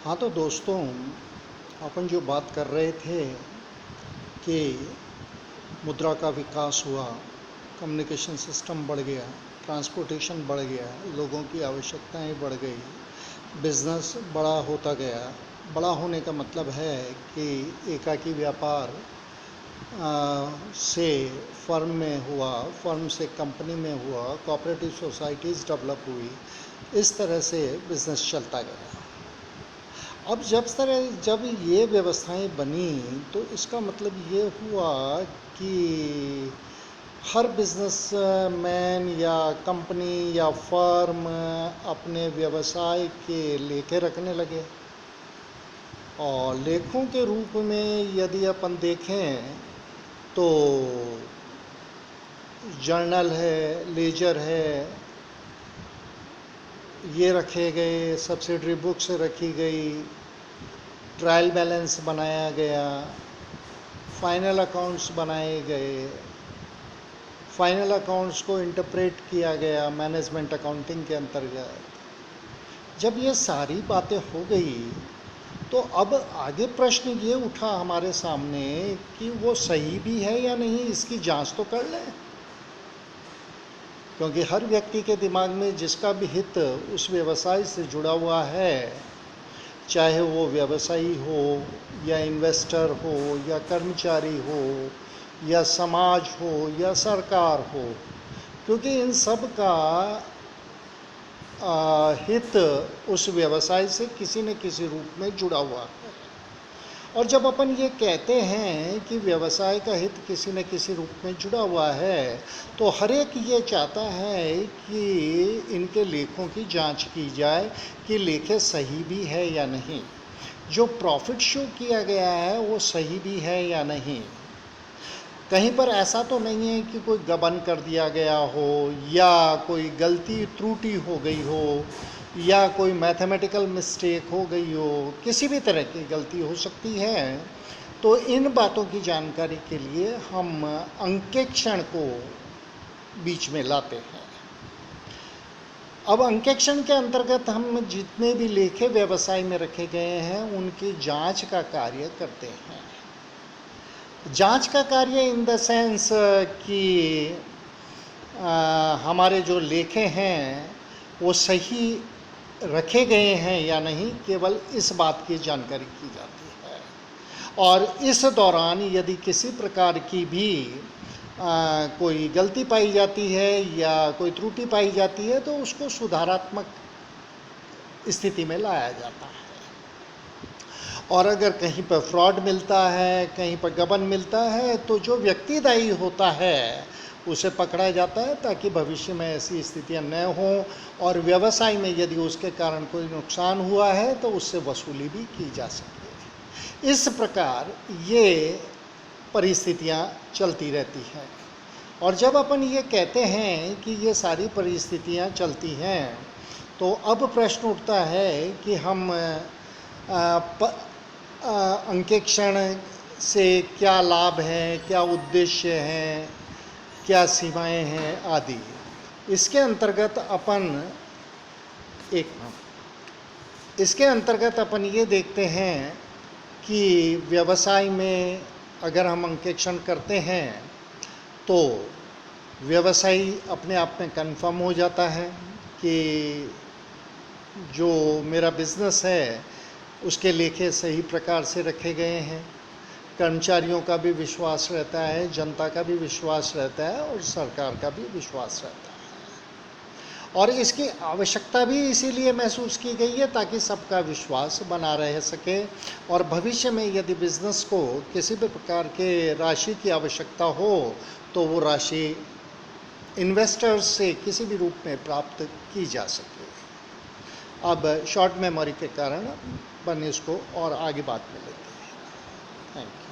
हाँ तो दोस्तों, अपन जो बात कर रहे थे कि मुद्रा का विकास हुआ, कम्युनिकेशन सिस्टम बढ़ गया, ट्रांसपोर्टेशन बढ़ गया, लोगों की आवश्यकताएं बढ़ गई, बिजनेस बड़ा होता गया। बड़ा होने का मतलब है कि एकाकी व्यापार से फर्म में हुआ, फर्म से कंपनी में हुआ, कोऑपरेटिव सोसाइटीज़ डेवलप हुई, इस तरह से बिजनेस चलता गया। अब जब ये व्यवस्थाएं बनी तो इसका मतलब ये हुआ कि हर बिजनेसमैन या कंपनी या फर्म अपने व्यवसाय के लेखे रखने लगे। और लेखों के रूप में यदि अपन देखें तो जर्नल है, लेजर है, ये रखे गए, सब्सिडरी बुक्स रखी गई, ट्रायल बैलेंस बनाया गया, फाइनल अकाउंट्स बनाए गए, फाइनल अकाउंट्स को इंटरप्रेट किया गया मैनेजमेंट अकाउंटिंग के अंतर्गत। जब ये सारी बातें हो गई तो अब आगे प्रश्न ये उठा हमारे सामने कि वो सही भी है या नहीं, इसकी जांच तो कर लें। क्योंकि हर व्यक्ति के दिमाग में जिसका भी हित उस व्यवसाय से जुड़ा हुआ है, चाहे वो व्यवसायी हो या इन्वेस्टर हो या कर्मचारी हो या समाज हो या सरकार हो, क्योंकि इन सब का हित उस व्यवसाय से किसी न किसी रूप में जुड़ा हुआ है। और जब अपन ये कहते हैं कि व्यवसाय का हित किसी न किसी रूप में जुड़ा हुआ है, तो हर एक ये चाहता है कि इनके लेखों की जांच की जाए कि लेखे सही भी है या नहीं, जो प्रॉफिट शो किया गया है वो सही भी है या नहीं, कहीं पर ऐसा तो नहीं है कि कोई गबन कर दिया गया हो या कोई गलती त्रुटि हो गई हो या कोई मैथमेटिकल मिस्टेक हो गई हो, किसी भी तरह की गलती हो सकती है। तो इन बातों की जानकारी के लिए हम अंकेक्षण को बीच में लाते हैं। अब अंकेक्षण के अंतर्गत हम जितने भी लेखे व्यवसाय में रखे गए हैं उनकी जांच का कार्य करते हैं। जांच का कार्य इन द सेंस कि हमारे जो लेखे हैं वो सही रखे गए हैं या नहीं, केवल इस बात की जानकारी की जाती है। और इस दौरान यदि किसी प्रकार की भी कोई गलती पाई जाती है या कोई त्रुटि पाई जाती है तो उसको सुधारात्मक स्थिति में लाया जाता है। और अगर कहीं पर फ्रॉड मिलता है, कहीं पर गबन मिलता है, तो जो व्यक्ति दायी होता है उसे पकड़ा जाता है ताकि भविष्य में ऐसी स्थितियां न हों और व्यवसाय में यदि उसके कारण कोई नुकसान हुआ है तो उससे वसूली भी की जा सके। इस प्रकार ये परिस्थितियां चलती रहती हैं। और जब अपन ये कहते हैं कि ये सारी परिस्थितियां चलती हैं तो अब प्रश्न उठता है कि हम अंकेक्षण से क्या लाभ हैं, क्या उद्देश्य हैं, क्या सीमाएं हैं आदि। इसके अंतर्गत अपन ये देखते हैं कि व्यवसाय में अगर हम अंकेक्षण करते हैं तो व्यवसायी अपने आप में कंफर्म हो जाता है कि जो मेरा बिजनेस है उसके लेखे सही प्रकार से रखे गए हैं। कर्मचारियों का भी विश्वास रहता है, जनता का भी विश्वास रहता है और सरकार का भी विश्वास रहता है। और इसकी आवश्यकता भी इसीलिए महसूस की गई है ताकि सबका विश्वास बना रह सके और भविष्य में यदि बिजनेस को किसी भी प्रकार के राशि की आवश्यकता हो तो वो राशि इन्वेस्टर्स से किसी भी रूप में प्राप्त की जा सके। अब शॉर्ट मेमोरी के कारण अपन इसको और आगे बात में लेते हैं। Thank you.